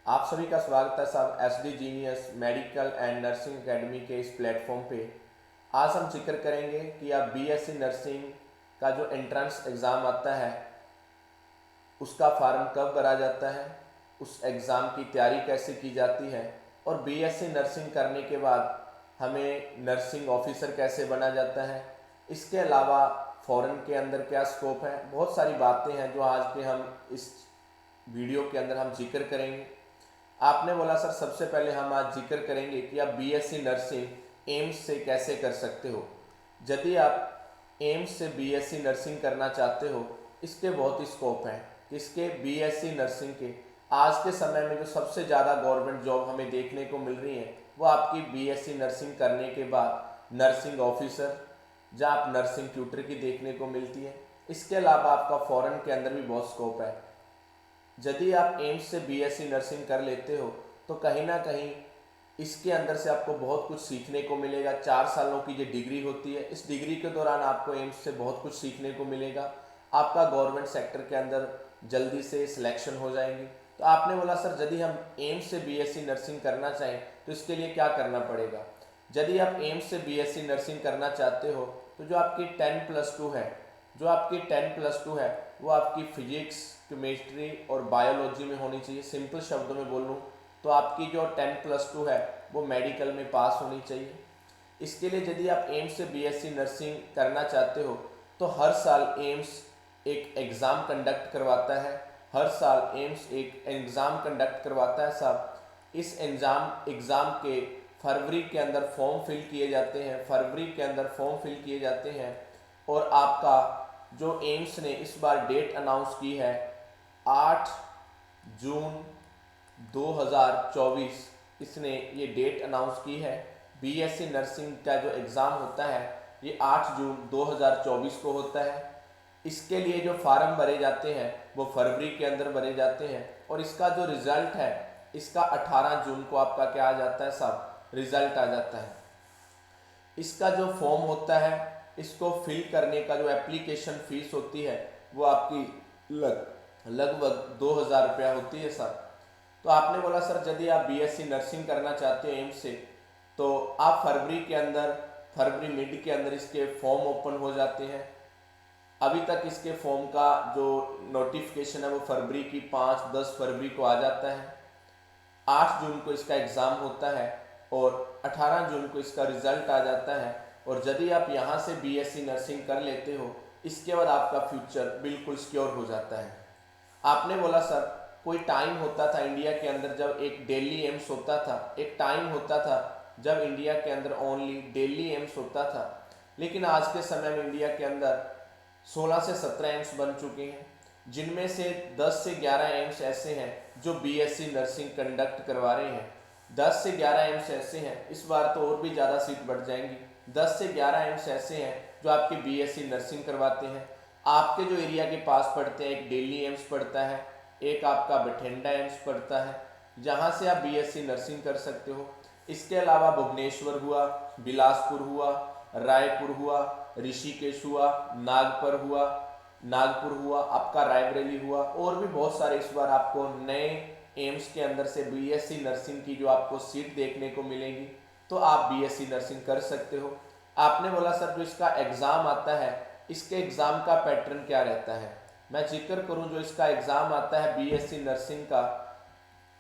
आप सभी का स्वागत है साहब SD genius medical and nursing academy के इस प्लेटफॉर्म पे। आज हम जिक्र करेंगे कि आप BSc नर्सिंग का जो एंट्रेंस एग्ज़ाम आता है उसका फार्म कब भरा जाता है, उस एग्ज़ाम की तैयारी कैसे की जाती है और BSc नर्सिंग करने के बाद हमें नर्सिंग ऑफिसर कैसे बना जाता है। इसके अलावा फ़ॉरेन के अंदर क्या स्कोप है, बहुत सारी बातें हैं जो आज के हम इस वीडियो के अंदर हम जिक्र करेंगे। आपने बोला सर सबसे पहले हम आज जिक्र करेंगे कि आप BSc नर्सिंग एम्स से कैसे कर सकते हो। यदि आप एम्स से BSc नर्सिंग करना चाहते हो, इसके बहुत ही स्कोप हैं। इसके BSc नर्सिंग के आज के समय में जो सबसे ज़्यादा गवर्नमेंट जॉब हमें देखने को मिल रही है वो आपकी BSc नर्सिंग करने के बाद नर्सिंग ऑफिसर जहाँ आप नर्सिंग ट्यूटर की देखने को मिलती है। इसके अलावा आपका फॉरेन के अंदर भी बहुत स्कोप है। यदि आप एम्स से BSc नर्सिंग कर लेते हो तो कहीं ना कहीं इसके अंदर से आपको बहुत कुछ सीखने को मिलेगा। 4 सालों की ये डिग्री होती है, इस डिग्री के दौरान आपको एम्स से बहुत कुछ सीखने को मिलेगा। आपका गवर्नमेंट सेक्टर के अंदर जल्दी से सिलेक्शन हो जाएंगे। तो आपने बोला सर यदि हम एम्स से BSc नर्सिंग करना चाहें तो इसके लिए क्या करना पड़ेगा। यदि आप एम्स से BSc नर्सिंग करना चाहते हो तो जो आपकी 10+2 है, जो आपकी 10+2 है वो आपकी फिजिक्स, केमिस्ट्री और बायोलॉजी में होनी चाहिए। सिंपल शब्दों में बोलूँ तो आपकी जो 10+2 है वो मेडिकल में पास होनी चाहिए। इसके लिए यदि आप एम्स से BSc नर्सिंग करना चाहते हो तो हर साल एम्स एक एग्ज़ाम कंडक्ट करवाता है। हर साल एम्स एक एग्ज़ाम कंडक्ट करवाता है साहब। इस एग्ज़ाम के फरवरी के अंदर फॉर्म फिल किए जाते हैं, फरवरी के अंदर फॉर्म फिल किए जाते हैं और आपका जो एम्स ने इस बार डेट अनाउंस की है 8 जून 2024, इसने ये डेट अनाउंस की है। BSc नर्सिंग का जो एग्ज़ाम होता है ये 8 जून 2024 को होता है। इसके लिए जो फार्म भरे जाते हैं वो फरवरी के अंदर भरे जाते हैं और इसका जो रिज़ल्ट है इसका 18 जून को आपका क्या आ जाता है साहब, रिज़ल्ट आ जाता है। इसका जो फॉर्म होता है इसको फिल करने का जो एप्लीकेशन फ़ीस होती है वो आपकी लगभग 2000 रुपया होती है सर। तो आपने बोला सर यदि आप BSc नर्सिंग करना चाहते हो एम्स से तो आप फरवरी के अंदर, फरवरी मिड के अंदर इसके फॉर्म ओपन हो जाते हैं। अभी तक इसके फॉर्म का जो नोटिफिकेशन है वो फरवरी की 5-10 फरवरी को आ जाता है। 8 जून को इसका एग्ज़ाम होता है और 18 जून को इसका रिज़ल्ट आ जाता है। और यदि आप यहाँ से BSc नर्सिंग कर लेते हो इसके बाद आपका फ्यूचर बिल्कुल सिक्योर हो जाता है। आपने बोला सर कोई टाइम होता था इंडिया के अंदर जब एक दिल्ली एम्स होता था, एक टाइम होता था जब इंडिया के अंदर ओनली दिल्ली एम्स होता था, लेकिन आज के समय में इंडिया के अंदर 16 से 17 एम्स बन चुके हैं, जिनमें से 10 से 11 एम्स ऐसे हैं जो BSc नर्सिंग कंडक्ट करवा रहे हैं। 10 से 11 एम्स ऐसे हैं, इस बार तो और भी ज़्यादा सीट बढ़ जाएंगी। 10 से 11 एम्स ऐसे हैं जो आपकी BSc नर्सिंग करवाते हैं। आपके जो एरिया के पास पड़ते हैं, एक दिल्ली एम्स पड़ता है, एक आपका बठिंडा एम्स पड़ता है, जहाँ से आप BSc नर्सिंग कर सकते हो। इसके अलावा भुवनेश्वर हुआ, बिलासपुर हुआ, रायपुर हुआ, ऋषिकेश हुआ, नागपुर हुआ, आपका रायबरेली हुआ और भी बहुत सारे इस बार आपको नए एम्स के अंदर से BSc नर्सिंग की जो आपको सीट देखने को मिलेगी, तो आप BSc नर्सिंग कर सकते हो। आपने बोला सर जो इसका एग्ज़ाम आता है इसके एग्ज़ाम का पैटर्न क्या रहता है। मैं जिक्र करूं जो इसका एग्ज़ाम आता है BSc नर्सिंग का,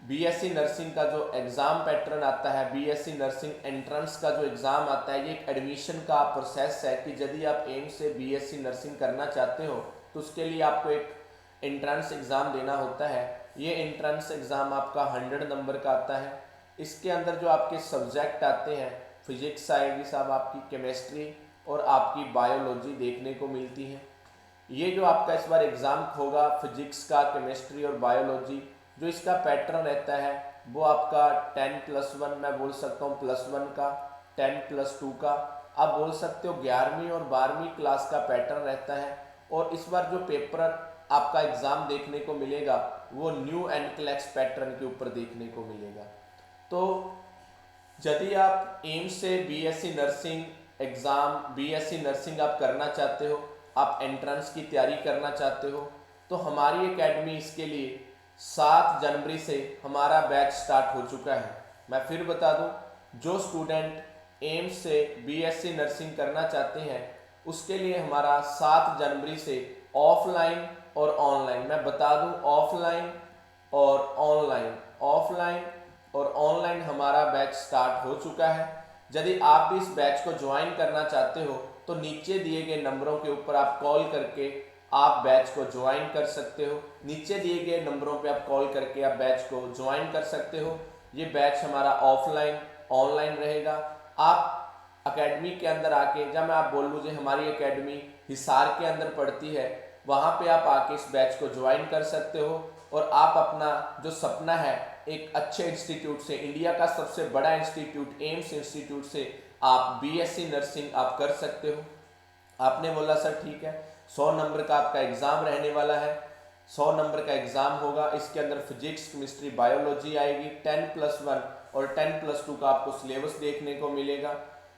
BSc नर्सिंग का जो एग्ज़ाम पैटर्न आता है, BSc नर्सिंग एंट्रेंस का जो एग्ज़ाम आता है, ये एक एडमिशन का प्रोसेस है कि यदि आप एम्स से BSc नर्सिंग करना चाहते हो तो उसके लिए आपको एक एंट्रेंस एग्ज़ाम देना होता है। ये एंट्रेंस एग्ज़ाम आपका 100 नंबर का आता है। इसके अंदर जो आपके सब्जेक्ट आते हैं, फिजिक्स आएगी साहब, आपकी केमिस्ट्री और आपकी बायोलॉजी देखने को मिलती है। ये जो आपका इस बार एग्ज़ाम होगा फिजिक्स का, केमिस्ट्री और बायोलॉजी, जो इसका पैटर्न रहता है वो आपका 10+1 मैं बोल सकता हूँ +1 का, 10+2 का, आप बोल सकते हो 11वीं और 12वीं क्लास का पैटर्न रहता है। और इस बार जो पेपर आपका एग्ज़ाम देखने को मिलेगा वो न्यू NCLEX पैटर्न के ऊपर देखने को मिलेगा। तो यदि आप एम्स से BSc nursing exam, BSc nursing आप करना चाहते हो, आप एंट्रेंस की तैयारी करना चाहते हो, तो हमारी एकेडमी इसके लिए 7 जनवरी से हमारा बैच स्टार्ट हो चुका है। मैं फिर बता दूं, जो स्टूडेंट एम्स से बीएससी नर्सिंग करना चाहते हैं उसके लिए हमारा 7 जनवरी से ऑफलाइन और ऑनलाइन, मैं बता दूं ऑफलाइन और ऑनलाइन हमारा बैच स्टार्ट हो चुका है। यदि आप भी इस बैच को ज्वाइन करना चाहते हो तो नीचे दिए गए नंबरों के ऊपर आप कॉल करके आप बैच को ज्वाइन कर सकते हो। नीचे दिए गए नंबरों पे आप कॉल करके आप बैच को ज्वाइन कर सकते हो। ये बैच हमारा ऑफलाइन ऑनलाइन रहेगा। आप एकेडमी के अंदर आके, जब मैं आप बोल लूँ हमारी एकेडमी हिसार के अंदर पड़ती है, वहाँ पे आप आके इस बैच को ज्वाइन कर सकते हो और आप अपना जो सपना है एक अच्छे इंस्टीट्यूट से, इंडिया का सबसे बड़ा इंस्टीट्यूट एम्स इंस्टीट्यूट से आप बीएससी नर्सिंग आप कर सकते हो। आपने बोला सर ठीक है, 100 नंबर का आपका एग्ज़ाम रहने वाला है। 100 नंबर का एग्ज़ाम होगा, इसके अंदर फिजिक्स, केमिस्ट्री, बायोलॉजी आएगी। 10+1 और 10+2 का आपको सिलेबस देखने को मिलेगा।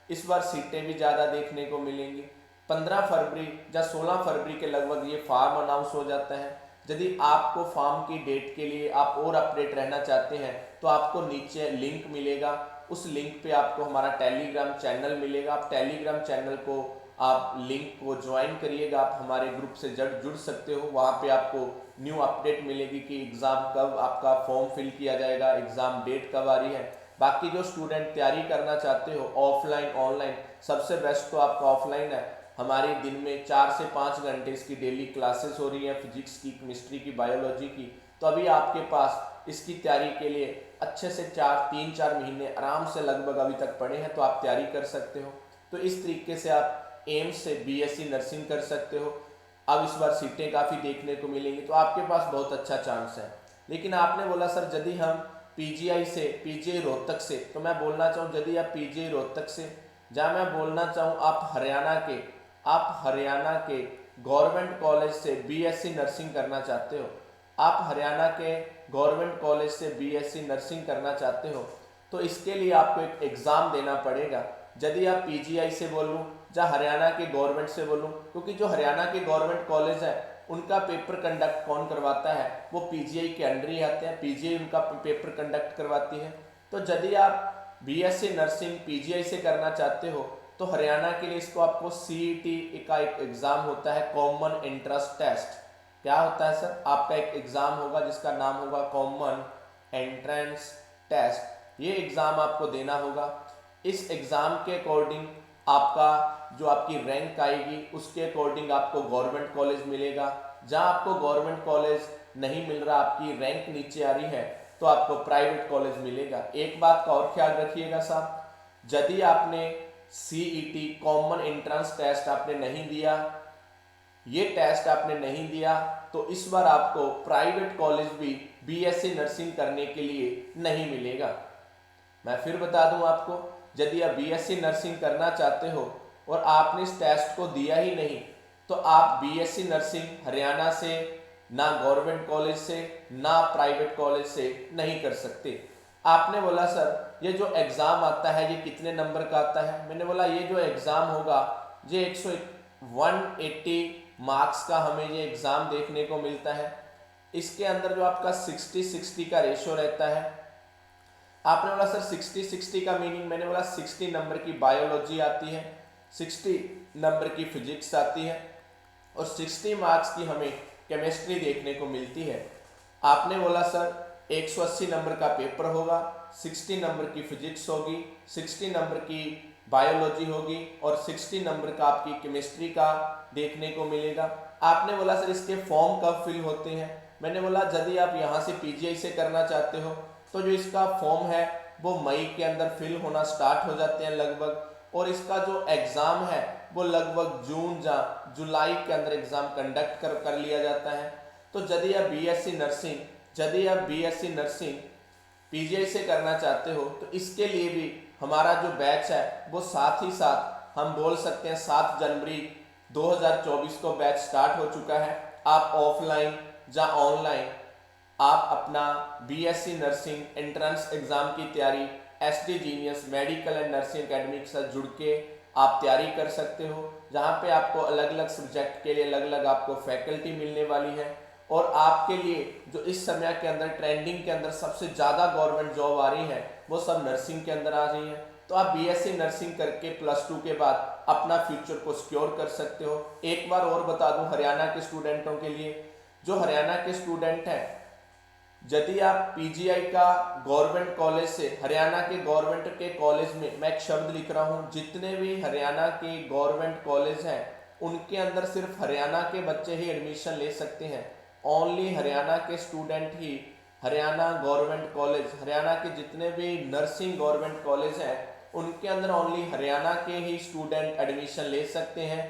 इस बार सीटें भी ज़्यादा देखने को मिलेंगी। 15 फरवरी या 16 फरवरी के लगभग ये फार्म अनाउंस हो जाता है। यदि आपको फॉर्म की डेट के लिए आप और अपडेट रहना चाहते हैं तो आपको नीचे लिंक मिलेगा, उस लिंक पे आपको हमारा टेलीग्राम चैनल मिलेगा। आप टेलीग्राम चैनल को आप लिंक को ज्वाइन करिएगा, आप हमारे ग्रुप से जुड़ सकते हो। वहाँ पे आपको न्यू अपडेट मिलेगी कि एग्ज़ाम कब आपका फॉर्म फिल किया जाएगा, एग्ज़ाम डेट कब आ रही है। बाकी जो स्टूडेंट तैयारी करना चाहते हो ऑफलाइन ऑनलाइन, सबसे बेस्ट तो आपका ऑफलाइन है। हमारे दिन में 4 से 5 घंटे इसकी डेली क्लासेस हो रही हैं, फिजिक्स की, केमिस्ट्री की, बायोलॉजी की। तो अभी आपके पास इसकी तैयारी के लिए अच्छे से 3-4 महीने आराम से लगभग अभी तक पड़े हैं, तो आप तैयारी कर सकते हो। तो इस तरीके से आप एम्स से बीएससी नर्सिंग कर सकते हो। अब इस बार सीटें काफ़ी देखने को मिलेंगी, तो आपके पास बहुत अच्छा चांस है। लेकिन आपने बोला सर यदि हम पीजीआई से, पीजीआई रोहतक से, तो मैं बोलना चाहूँ यदि आप पीजीआई रोहतक से, जहाँ मैं बोलना चाहूँ आप हरियाणा के गवर्नमेंट कॉलेज से बीएससी नर्सिंग करना चाहते हो, आप हरियाणा के गवर्नमेंट कॉलेज से बीएससी नर्सिंग करना चाहते हो, तो इसके लिए आपको एक एग्ज़ाम देना पड़ेगा। यदि आप पीजीआई से बोलूँ या हरियाणा के गवर्नमेंट से बोलूँ, क्योंकि जो हरियाणा के गवर्नमेंट कॉलेज है उनका पेपर कंडक्ट कौन करवाता है, वो पीजीआई के अंडर ही आते हैं, पीजीआई उनका पेपर कंडक्ट करवाती है। तो यदि आप बीएससी नर्सिंग पीजीआई से करना चाहते हो तो हरियाणा के लिए इसको आपको सीईटी का एक एग्ज़ाम होता है, कॉमन एंट्रेंस टेस्ट। क्या होता है सर? आपका एक एग्ज़ाम होगा जिसका नाम होगा कॉमन एंट्रेंस टेस्ट। ये एग्ज़ाम आपको देना होगा। इस एग्ज़ाम के अकॉर्डिंग आपका जो आपकी रैंक आएगी उसके अकॉर्डिंग आपको गवर्नमेंट कॉलेज मिलेगा। जहाँ आपको गवर्नमेंट कॉलेज नहीं मिल रहा, आपकी रैंक नीचे आ रही है, तो आपको प्राइवेट कॉलेज मिलेगा। एक बात का और ख्याल रखिएगा साहब, यदि आपने सीईटी कॉमन एंट्रेंस टेस्ट आपने नहीं दिया, ये टेस्ट आपने नहीं दिया, तो इस बार आपको प्राइवेट कॉलेज भी बीएससी नर्सिंग करने के लिए नहीं मिलेगा। मैं फिर बता दूं आपको, यदि आप बीएससी नर्सिंग करना चाहते हो और आपने इस टेस्ट को दिया ही नहीं, तो आप बीएससी नर्सिंग हरियाणा से ना गवर्नमेंट कॉलेज से ना प्राइवेट कॉलेज से नहीं कर सकते। आपने बोला सर ये जो एग्ज़ाम आता है ये कितने नंबर का आता है? मैंने बोला ये जो एग्ज़ाम होगा ये 180 मार्क्स का हमें ये एग्ज़ाम देखने को मिलता है। इसके अंदर जो आपका 60-60 का रेशो रहता है। आपने बोला सर 60-60 का मीनिंग, मैंने बोला 60 नंबर की बायोलॉजी आती है, 60 नंबर की फिजिक्स आती है और 60 मार्क्स की हमें केमिस्ट्री देखने को मिलती है। आपने बोला सर 180 नंबर का पेपर होगा, 60 नंबर की फिजिक्स होगी, 60 नंबर की बायोलॉजी होगी और 60 नंबर का आपकी केमिस्ट्री का देखने को मिलेगा। आपने बोला सर इसके फॉर्म कब फिल होते हैं? मैंने बोला यदि आप यहाँ से पीजीआई से करना चाहते हो तो जो इसका फॉर्म है वो मई के अंदर फिल होना स्टार्ट हो जाते हैं लगभग, और इसका जो एग्ज़ाम है वो लगभग जून या जुलाई के अंदर एग्ज़ाम कंडक्ट कर लिया जाता है। तो यदि आप बीएससी नर्सिंग पीजीआई से करना चाहते हो तो इसके लिए भी हमारा जो बैच है वो साथ ही साथ हम बोल सकते हैं 7 जनवरी 2024 को बैच स्टार्ट हो चुका है। आप ऑफलाइन या ऑनलाइन आप अपना बीएससी नर्सिंग एंट्रेंस एग्ज़ाम की तैयारी SD genius medical and nursing academy के साथ जुड़ के आप तैयारी कर सकते हो, जहाँ पे आपको अलग अलग सब्जेक्ट के लिए अलग अलग आपको फैकल्टी मिलने वाली है और आपके लिए जो इस समय के अंदर ट्रेंडिंग के अंदर सबसे ज़्यादा गवर्नमेंट जॉब आ रही है वो सब नर्सिंग के अंदर आ रही है। तो आप बीएससी नर्सिंग करके +2 के बाद अपना फ्यूचर को सिक्योर कर सकते हो। एक बार और बता दूं हरियाणा के स्टूडेंटों के लिए, जो हरियाणा के स्टूडेंट हैं, यदि आप पीजीआई का गवर्नमेंट कॉलेज से, हरियाणा के गवर्नमेंट के कॉलेज में, मैं एक शब्द लिख रहा हूँ, जितने भी हरियाणा के गवर्नमेंट कॉलेज हैं उनके अंदर सिर्फ हरियाणा के बच्चे ही एडमिशन ले सकते हैं। ओनली हरियाणा के स्टूडेंट ही हरियाणा गवर्नमेंट कॉलेज, हरियाणा के जितने भी नर्सिंग गवर्नमेंट कॉलेज हैं उनके अंदर ओनली हरियाणा के ही स्टूडेंट एडमिशन ले सकते हैं।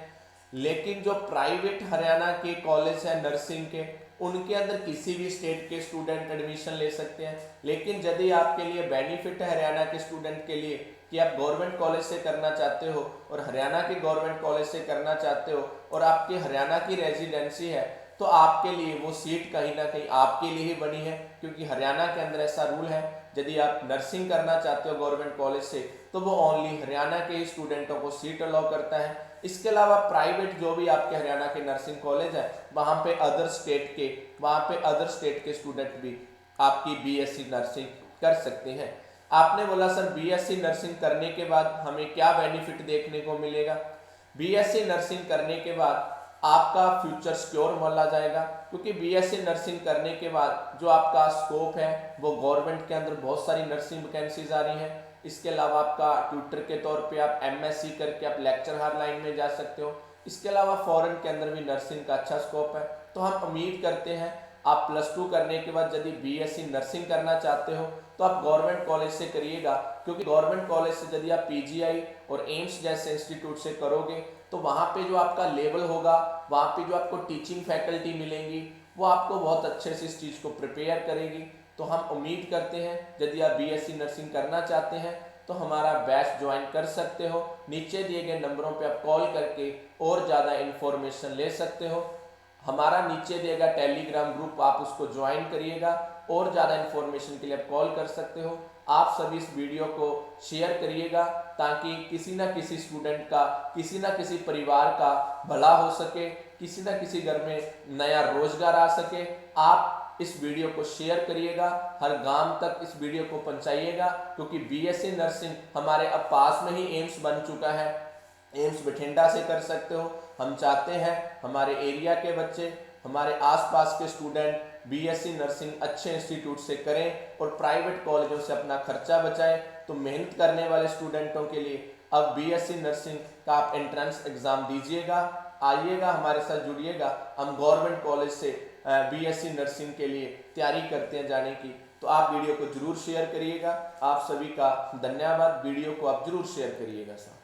लेकिन जो प्राइवेट हरियाणा के कॉलेज हैं नर्सिंग के, उनके अंदर किसी भी स्टेट के स्टूडेंट एडमिशन ले सकते हैं। लेकिन यदि आपके लिए बेनिफिट है हरियाणा के स्टूडेंट के लिए कि आप गवर्नमेंट कॉलेज से करना चाहते हो और हरियाणा के गवर्नमेंट कॉलेज से करना चाहते हो और आपकी हरियाणा की रेजिडेंसी है, तो आपके लिए वो सीट कहीं ना कहीं आपके लिए ही बनी है, क्योंकि हरियाणा के अंदर ऐसा रूल है यदि आप नर्सिंग करना चाहते हो गवर्नमेंट कॉलेज से तो वो ओनली हरियाणा के ही स्टूडेंटों को सीट अलाउ करता है। इसके अलावा प्राइवेट जो भी आपके हरियाणा के नर्सिंग कॉलेज है वहाँ पे अदर स्टेट के स्टूडेंट भी आपकी बीएससी नर्सिंग कर सकते हैं। आपने बोला सर बीएससी नर्सिंग करने के बाद हमें क्या बेनिफिट देखने को मिलेगा? बीएससी नर्सिंग करने के बाद आपका फ्यूचर सिक्योर माना जाएगा, क्योंकि बीएससी नर्सिंग करने के बाद जो आपका स्कोप है वो गवर्नमेंट के अंदर बहुत सारी नर्सिंग वैकेंसीज आ रही हैं। इसके अलावा आपका ट्यूटर के तौर पे आप एमएससी करके आप लेक्चरर लाइन में जा सकते हो। इसके अलावा फॉरेन के अंदर भी नर्सिंग का अच्छा स्कोप है। तो हम उम्मीद करते हैं आप +2 करने के बाद यदि बीएससी नर्सिंग करना चाहते हो तो आप गवर्नमेंट कॉलेज से करिएगा, क्योंकि गवर्नमेंट कॉलेज से यदि आप पीजीआई और एम्स जैसे इंस्टीट्यूट से करोगे तो वहाँ पे जो आपका लेवल होगा, वहाँ पे जो आपको टीचिंग फैकल्टी मिलेंगी वो आपको बहुत अच्छे से इस चीज़ को प्रिपेयर करेगी। तो हम उम्मीद करते हैं यदि आप बीएससी नर्सिंग करना चाहते हैं तो हमारा बैच ज्वाइन कर सकते हो। नीचे दिए गए नंबरों पे आप कॉल करके और ज़्यादा इन्फॉर्मेशन ले सकते हो। हमारा नीचे दिएगा टेलीग्राम ग्रुप, आप उसको ज्वाइन करिएगा और ज़्यादा इन्फॉर्मेशन के लिए आप कॉल कर सकते हो। आप सभी इस वीडियो को शेयर करिएगा ताकि किसी ना किसी स्टूडेंट का, किसी ना किसी परिवार का भला हो सके, किसी ना किसी घर में नया रोजगार आ सके। आप इस वीडियो को शेयर करिएगा, हर गांव तक इस वीडियो को पहुंचाइएगा, क्योंकि बीएससी नर्सिंग हमारे अब पास में ही एम्स बन चुका है। एम्स बठिंडा से कर सकते हो। हम चाहते हैं हमारे एरिया के बच्चे, हमारे आसपास के स्टूडेंट बीएससी नर्सिंग अच्छे इंस्टीट्यूट से करें और प्राइवेट कॉलेजों से अपना खर्चा बचाएं। तो मेहनत करने वाले स्टूडेंटों के लिए अब बीएससी नर्सिंग का आप एंट्रेंस एग्जाम दीजिएगा, आइएगा, हमारे साथ जुड़िएगा। हम गवर्नमेंट कॉलेज से बीएससी नर्सिंग के लिए तैयारी करते हैं जाने की। तो आप वीडियो को जरूर शेयर करिएगा। आप सभी का धन्यवाद। वीडियो को आप जरूर शेयर करिएगा साहब।